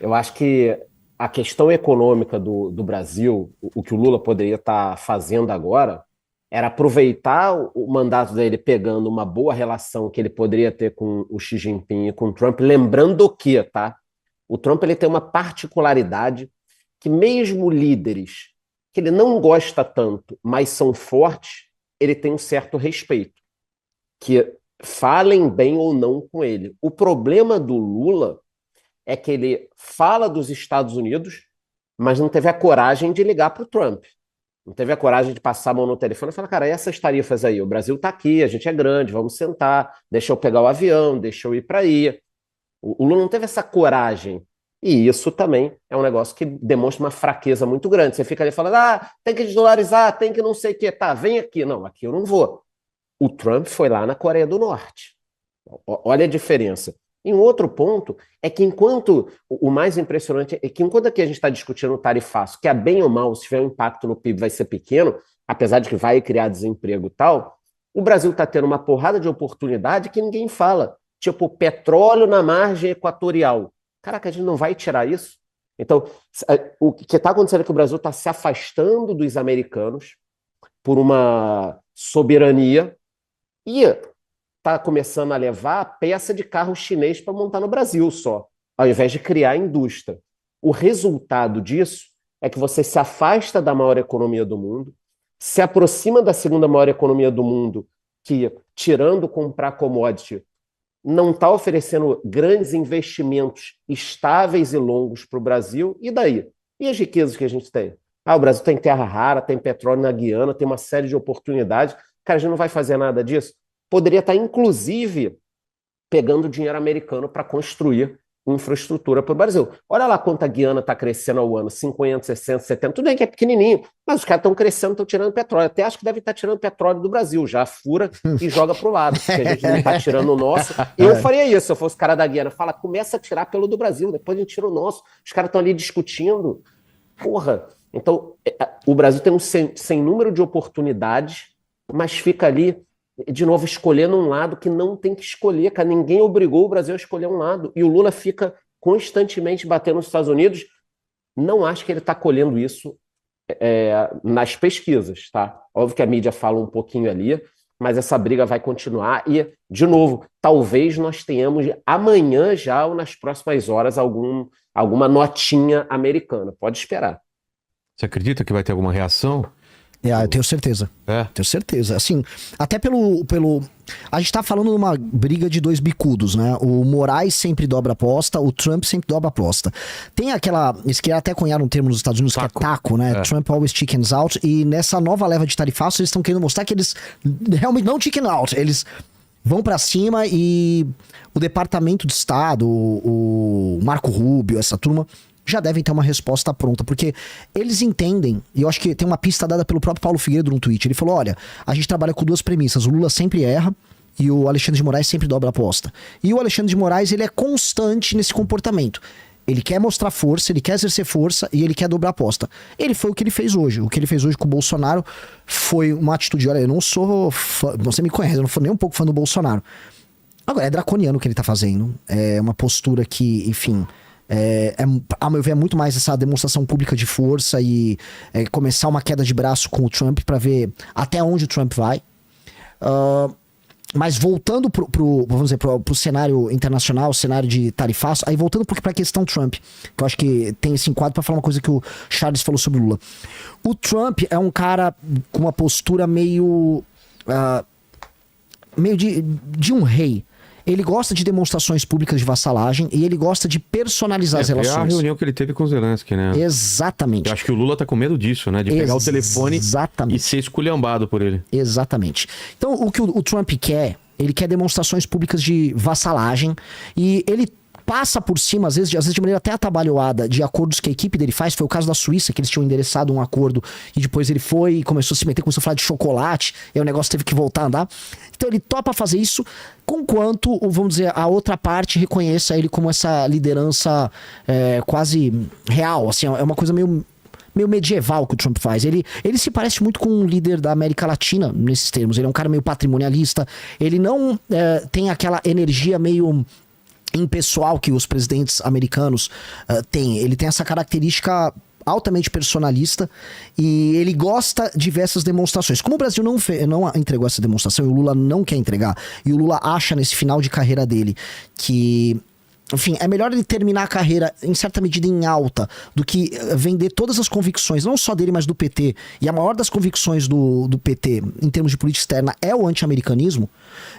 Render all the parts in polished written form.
Eu acho que a questão econômica do Brasil, o que o Lula poderia estar fazendo agora, era aproveitar o mandato dele pegando uma boa relação que ele poderia ter com o Xi Jinping e com o Trump, lembrando que, tá? O Trump ele tem uma particularidade que mesmo líderes que ele não gosta tanto, mas são fortes, ele tem um certo respeito, que falem bem ou não com ele. O problema do Lula é que ele fala dos Estados Unidos, mas não teve a coragem de ligar para o Trump. Não teve a coragem de passar a mão no telefone e falar, cara, essas tarifas aí, o Brasil está aqui, a gente é grande, vamos sentar, deixa eu pegar o avião, deixa eu ir para aí. O Lula não teve essa coragem. E isso também é um negócio que demonstra uma fraqueza muito grande. Você fica ali falando, tem que desdolarizar, tem que não sei o quê. Tá, vem aqui. Não, aqui eu não vou. O Trump foi lá na Coreia do Norte. Olha a diferença. E um outro ponto é que enquanto, o mais impressionante é que enquanto aqui a gente está discutindo o tarifaço, que é bem ou mal, se tiver um impacto no PIB vai ser pequeno, apesar de que vai criar desemprego e tal, o Brasil está tendo uma porrada de oportunidade que ninguém fala. Tipo, petróleo na margem equatorial. Caraca, a gente não vai tirar isso? Então, o que está acontecendo é que o Brasil está se afastando dos americanos por uma soberania e está começando a levar peça de carro chinês para montar no Brasil só, ao invés de criar indústria. O resultado disso é que você se afasta da maior economia do mundo, se aproxima da segunda maior economia do mundo, que, tirando comprar commodity, não está oferecendo grandes investimentos estáveis e longos para o Brasil, e daí? E as riquezas que a gente tem? O Brasil tem terra rara, tem petróleo na Guiana, tem uma série de oportunidades. Cara, a gente não vai fazer nada disso? Poderia estar, inclusive, pegando dinheiro americano para construir infraestrutura para o Brasil. Olha lá quanto a Guiana está crescendo ao ano, 50, 60, 70, tudo bem que é pequenininho, mas os caras estão crescendo, estão tirando petróleo. Até acho que deve estar tirando petróleo do Brasil, já fura e joga para o lado, porque a gente não está tirando o nosso. Eu faria isso se eu fosse cara da Guiana. Fala, começa a tirar pelo do Brasil, depois a gente tira o nosso. Os caras estão ali discutindo. Porra! Então, o Brasil tem um sem número de oportunidades, mas fica ali de novo, escolhendo um lado que não tem que escolher, cara. Ninguém obrigou o Brasil a escolher um lado. E o Lula fica constantemente batendo nos Estados Unidos. Não acho que ele está colhendo isso nas pesquisas, tá? Óbvio que a mídia fala um pouquinho ali, mas essa briga vai continuar. E, de novo, talvez nós tenhamos amanhã já ou nas próximas horas alguma notinha americana. Pode esperar. Você acredita que vai ter alguma reação? Eu tenho certeza. É. Tenho certeza. Assim, até pelo. A gente tá falando de uma briga de dois bicudos, né? O Moraes sempre dobra a aposta, o Trump sempre dobra a aposta. Tem aquela. Eles queriam até cunhar um termo nos Estados Unidos Taco. que é taco, né? É. Trump always chickens out. E nessa nova leva de tarifaço, eles estão querendo mostrar que eles realmente não chicken out. Eles vão pra cima e o Departamento de Estado, o Marco Rubio, essa turma, já devem ter uma resposta pronta, porque eles entendem, e eu acho que tem uma pista dada pelo próprio Paulo Figueiredo no tweet, ele falou, olha, a gente trabalha com duas premissas, o Lula sempre erra e o Alexandre de Moraes sempre dobra a aposta. E o Alexandre de Moraes, ele é constante nesse comportamento. Ele quer mostrar força, ele quer exercer força e ele quer dobrar a aposta. Ele foi o que ele fez hoje. O que ele fez hoje com o Bolsonaro foi uma atitude, olha, eu não sou fã, você me conhece, eu não sou nem um pouco fã do Bolsonaro. Agora, é draconiano o que ele tá fazendo. É uma postura que, enfim... a meu ver, é muito mais essa demonstração pública de força e começar uma queda de braço com o Trump pra ver até onde o Trump vai. Mas voltando vamos dizer, pro cenário internacional, cenário de tarifaço, aí voltando pra questão Trump, que eu acho que tem esse enquadro pra falar uma coisa que o Charles falou sobre o Lula. O Trump é um cara com uma postura meio de um rei. Ele gosta de demonstrações públicas de vassalagem e ele gosta de personalizar as relações. É a reunião que ele teve com o Zelensky, né? Exatamente. Eu acho que o Lula tá com medo disso, né? De pegar o telefone e ser esculhambado por ele. Exatamente. Então, o que o Trump quer, ele quer demonstrações públicas de vassalagem e ele passa por cima, às vezes de maneira até atabalhoada, de acordos que a equipe dele faz. Foi o caso da Suíça, que eles tinham endereçado um acordo e depois ele foi e começou a se meter, começou a falar de chocolate, e o negócio teve que voltar a andar. Então ele topa fazer isso, conquanto, vamos dizer, a outra parte reconheça ele como essa liderança quase real, assim, é uma coisa meio medieval que o Trump faz. Ele se parece muito com um líder da América Latina, nesses termos. Ele é um cara meio patrimonialista, ele não tem aquela energia meio... impessoal que os presidentes americanos têm. Ele tem essa característica altamente personalista e ele gosta de ver essas demonstrações. Como o Brasil não entregou essa demonstração e o Lula não quer entregar, e o Lula acha nesse final de carreira dele que... Enfim, é melhor ele terminar a carreira, em certa medida, em alta, do que vender todas as convicções, não só dele, mas do PT. E a maior das convicções do PT, em termos de política externa, é o anti-americanismo.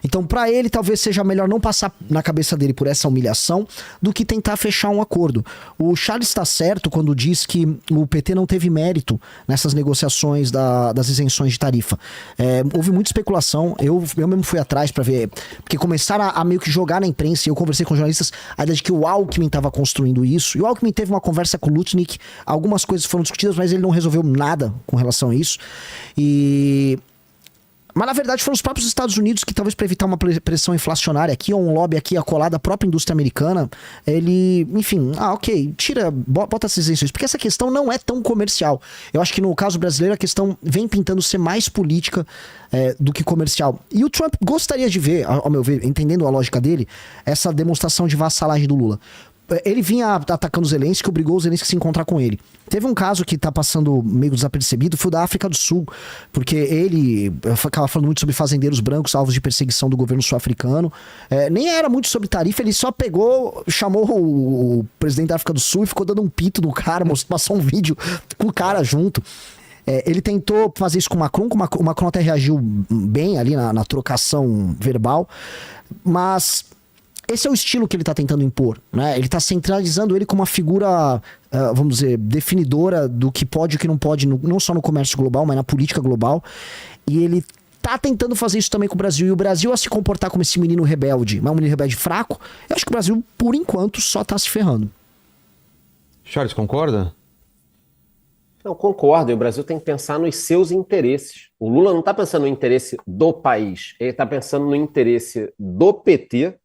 Então, para ele, talvez seja melhor não passar na cabeça dele por essa humilhação, do que tentar fechar um acordo. O Charles está certo quando diz que o PT não teve mérito nessas negociações das isenções de tarifa. Houve muita especulação, eu mesmo fui atrás para ver, porque começaram a meio que jogar na imprensa, e eu conversei com jornalistas, a ideia de que o Alckmin estava construindo isso. E o Alckmin teve uma conversa com o Lutnick. Algumas coisas foram discutidas, mas ele não resolveu nada com relação a isso. Mas na verdade foram os próprios Estados Unidos que, talvez para evitar uma pressão inflacionária aqui, ou um lobby aqui acolado à própria indústria americana, ele, enfim, ok, bota essas isenções, porque essa questão não é tão comercial. Eu acho que no caso brasileiro a questão vem pintando ser mais política do que comercial. E o Trump gostaria de ver, ao meu ver, entendendo a lógica dele, essa demonstração de vassalagem do Lula. Ele vinha atacando o Zelensky, obrigou o Zelensky a se encontrar com ele. Teve um caso que tá passando meio desapercebido, foi o da África do Sul, porque ele ficava falando muito sobre fazendeiros brancos, alvos de perseguição do governo sul-africano. Nem era muito sobre tarifa, ele só chamou o presidente da África do Sul e ficou dando um pito no cara, passou um vídeo com o cara junto. Ele tentou fazer isso com o Macron até reagiu bem ali na trocação verbal, mas... Esse é o estilo que ele está tentando impor, né? Ele está centralizando ele como uma figura, vamos dizer, definidora do que pode e o que não pode, não só no comércio global, mas na política global. E ele está tentando fazer isso também com o Brasil. E o Brasil a se comportar como esse menino rebelde, mas um menino rebelde fraco, eu acho que o Brasil, por enquanto, só está se ferrando. Charles, concorda? Não, concordo. E o Brasil tem que pensar nos seus interesses. O Lula não está pensando no interesse do país, ele está pensando no interesse do PT,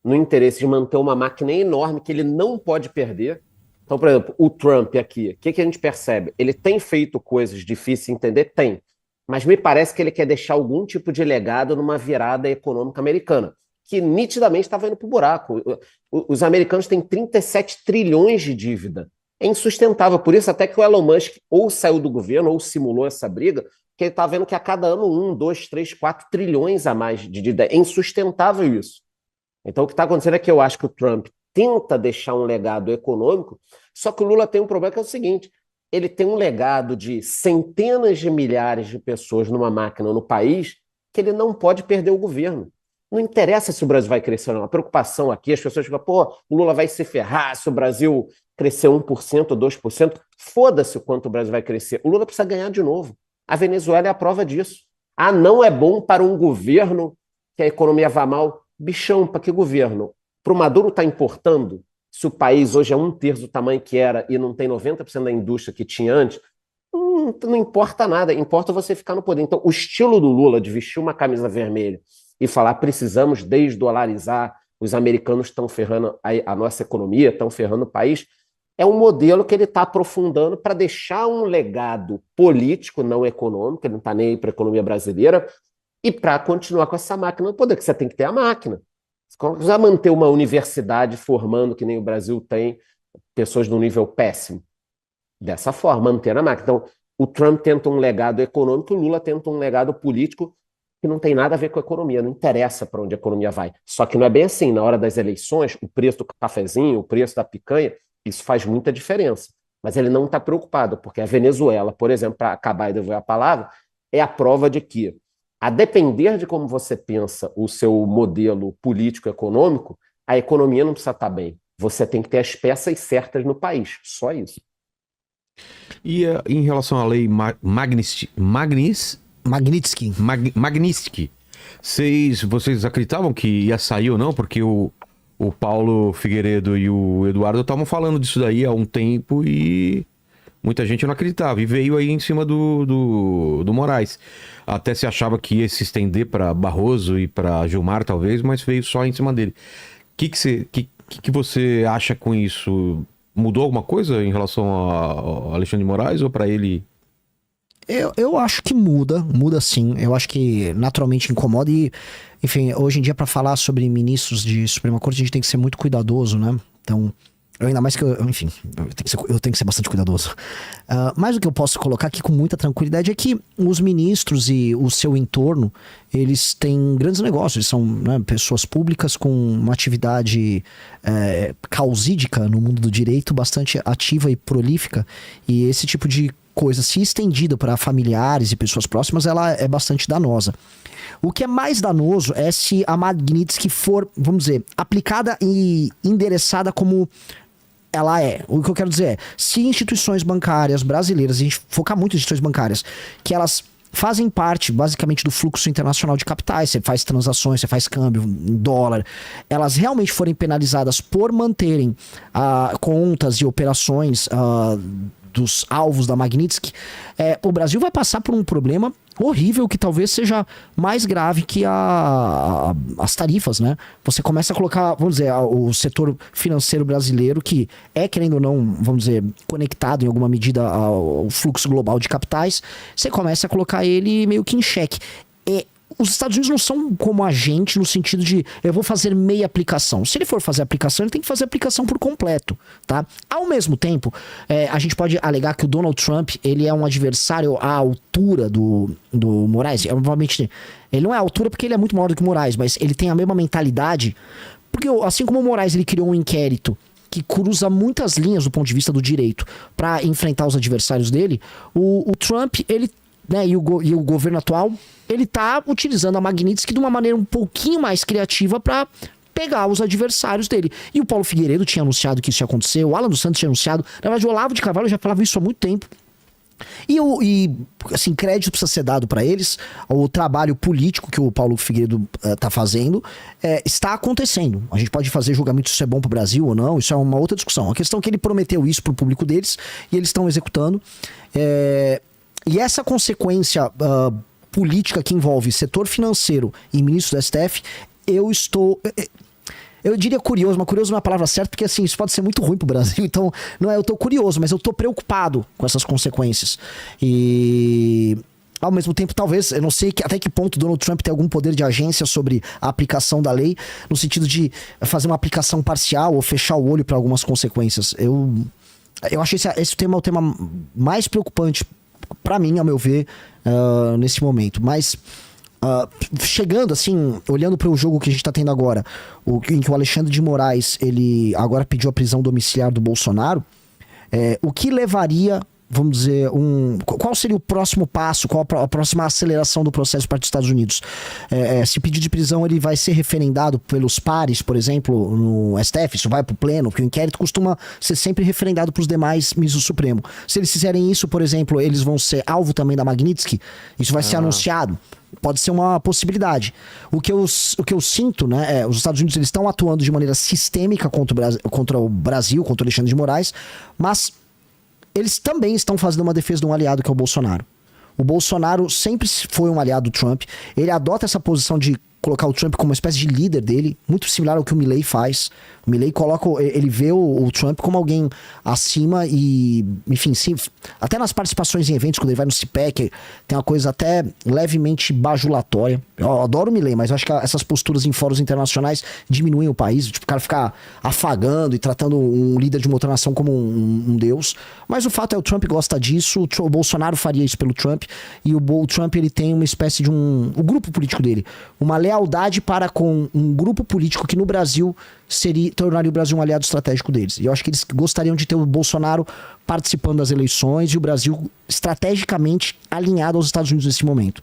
no interesse de manter uma máquina enorme que ele não pode perder. Então, por exemplo, o Trump aqui, o que a gente percebe? Ele tem feito coisas difíceis de entender? Tem. Mas me parece que ele quer deixar algum tipo de legado numa virada econômica americana, que nitidamente estava indo para o buraco. Os americanos têm 37 trilhões de dívida. É insustentável. Por isso até que o Elon Musk ou saiu do governo ou simulou essa briga, porque ele está vendo que a cada ano 1, 2, 3, 4 trilhões a mais de dívida. É insustentável isso. Então, o que está acontecendo é que eu acho que o Trump tenta deixar um legado econômico, só que o Lula tem um problema que é o seguinte, ele tem um legado de centenas de milhares de pessoas numa máquina no país que ele não pode perder o governo. Não interessa se o Brasil vai crescer ou não. A preocupação aqui, as pessoas ficam, o Lula vai se ferrar se o Brasil crescer 1% ou 2%. Foda-se o quanto o Brasil vai crescer. O Lula precisa ganhar de novo. A Venezuela é a prova disso. Não é bom para um governo que a economia vá mal. Bichão, para que governo? Para o Maduro estar importando, se o país hoje é 1/3 do tamanho que era e não tem 90% da indústria que tinha antes, não importa nada, importa você ficar no poder. Então, o estilo do Lula de vestir uma camisa vermelha e falar precisamos desdolarizar, os americanos estão ferrando a nossa economia, estão ferrando o país, é um modelo que ele está aprofundando para deixar um legado político, não econômico, ele não está nem aí para a economia brasileira, e para continuar com essa máquina no poder, que você tem que ter a máquina. Você já manter uma universidade formando, que nem o Brasil tem, pessoas num nível péssimo. Dessa forma, manter a máquina. Então, o Trump tenta um legado econômico, o Lula tenta um legado político que não tem nada a ver com a economia, não interessa para onde a economia vai. Só que não é bem assim. Na hora das eleições, o preço do cafezinho, o preço da picanha, isso faz muita diferença. Mas ele não está preocupado, porque a Venezuela, por exemplo, para acabar e devolver a palavra, é a prova de que, a depender de como você pensa o seu modelo político-econômico, a economia não precisa estar bem. Você tem que ter as peças certas no país. Só isso. E em relação à lei Magnitsky, vocês acreditavam que ia sair ou não? Porque o Paulo Figueiredo e o Eduardo estavam falando disso daí há um tempo e muita gente não acreditava. E veio aí em cima do Moraes. Até se achava que ia se estender para Barroso e para Gilmar, talvez, mas veio só em cima dele. O que você acha com isso? Mudou alguma coisa em relação ao Alexandre de Moraes ou para ele? Eu acho que muda sim. Eu acho que naturalmente incomoda e, enfim, hoje em dia para falar sobre ministros de Suprema Corte a gente tem que ser muito cuidadoso, né? Então, ainda mais que enfim, eu tenho que ser bastante cuidadoso. Mas o que eu posso colocar aqui com muita tranquilidade é que os ministros e o seu entorno, eles têm grandes negócios, eles são, né, pessoas públicas com uma atividade causídica no mundo do direito bastante ativa e prolífica, e esse tipo de coisa, se estendida para familiares e pessoas próximas, ela é bastante danosa. O que é mais danoso é se a Magnitsky for, vamos dizer, aplicada e endereçada como ela é. O que eu quero dizer é, se instituições bancárias brasileiras, a gente focar muito em instituições bancárias, que elas fazem parte, basicamente, do fluxo internacional de capitais, você faz transações, você faz câmbio em dólar, elas realmente forem penalizadas por manterem contas e operações dos alvos da Magnitsky, o Brasil vai passar por um problema horrível que talvez seja mais grave que as tarifas, né? Você começa a colocar, vamos dizer, o setor financeiro brasileiro, que é, querendo ou não, vamos dizer, conectado em alguma medida ao fluxo global de capitais, você começa a colocar ele meio que em xeque. Os Estados Unidos não são como a gente no sentido de eu vou fazer meia aplicação. Se ele for fazer aplicação, ele tem que fazer aplicação por completo, tá? Ao mesmo tempo, a gente pode alegar que o Donald Trump, ele é um adversário à altura do Moraes. Obviamente, ele não é à altura porque ele é muito maior do que o Moraes, mas ele tem a mesma mentalidade. Porque assim como o Moraes, ele criou um inquérito que cruza muitas linhas do ponto de vista do direito para enfrentar os adversários dele, o Trump, ele, né, e o governo atual, ele tá utilizando a Magnitsky de uma maneira um pouquinho mais criativa para pegar os adversários dele. E o Paulo Figueiredo tinha anunciado que isso ia acontecer, o Alan dos Santos tinha anunciado, na verdade o Olavo de Carvalho já falava isso há muito tempo. E assim, crédito precisa ser dado para eles. O trabalho político que o Paulo Figueiredo tá fazendo está acontecendo. A gente pode fazer julgamento se isso é bom pro Brasil ou não, isso é uma outra discussão. A questão é que ele prometeu isso pro público deles e eles estão executando. E essa consequência política que envolve setor financeiro e ministro do STF, eu diria curioso, mas curioso não é a palavra certa, porque assim, isso pode ser muito ruim pro Brasil, então eu tô curioso, mas eu tô preocupado com essas consequências. E ao mesmo tempo, talvez, eu não sei até que ponto Donald Trump tem algum poder de agência sobre a aplicação da lei, no sentido de fazer uma aplicação parcial ou fechar o olho para algumas consequências. Eu acho esse tema o tema mais preocupante para mim, ao meu ver, nesse momento. Mas chegando assim, olhando para o jogo que a gente tá tendo agora, em que o Alexandre de Moraes, ele agora pediu a prisão domiciliar do Bolsonaro, o que levaria, vamos dizer, qual seria o próximo passo, qual a próxima aceleração do processo para os Estados Unidos? Se pedir de prisão, ele vai ser referendado pelos pares, por exemplo, no STF, isso vai para o pleno, porque o inquérito costuma ser sempre referendado para os demais ministros do Supremo. Se eles fizerem isso, por exemplo, eles vão ser alvo também da Magnitsky, isso vai ser anunciado. Pode ser uma possibilidade. O que eu sinto, né, os Estados Unidos eles estão atuando de maneira sistêmica contra o Brasil, contra o Alexandre de Moraes, mas eles também estão fazendo uma defesa de um aliado que é o Bolsonaro. O Bolsonaro sempre foi um aliado do Trump. Ele adota essa posição de colocar o Trump como uma espécie de líder dele, muito similar ao que o Milley faz. O Milley ele vê o Trump como alguém acima e, enfim, sim, até nas participações em eventos, quando ele vai no CPEC, tem uma coisa até levemente bajulatória. Eu adoro o Milley, mas eu acho que essas posturas em fóruns internacionais diminuem o país, tipo, o cara ficar afagando e tratando um líder de uma outra nação como um deus. Mas o fato é, o Trump gosta disso, o Bolsonaro faria isso pelo Trump, e o Trump, ele tem uma espécie de o grupo político dele, uma lealdade para com um grupo político que no Brasil tornaria o Brasil um aliado estratégico deles. E eu acho que eles gostariam de ter o Bolsonaro participando das eleições e o Brasil estrategicamente alinhado aos Estados Unidos nesse momento.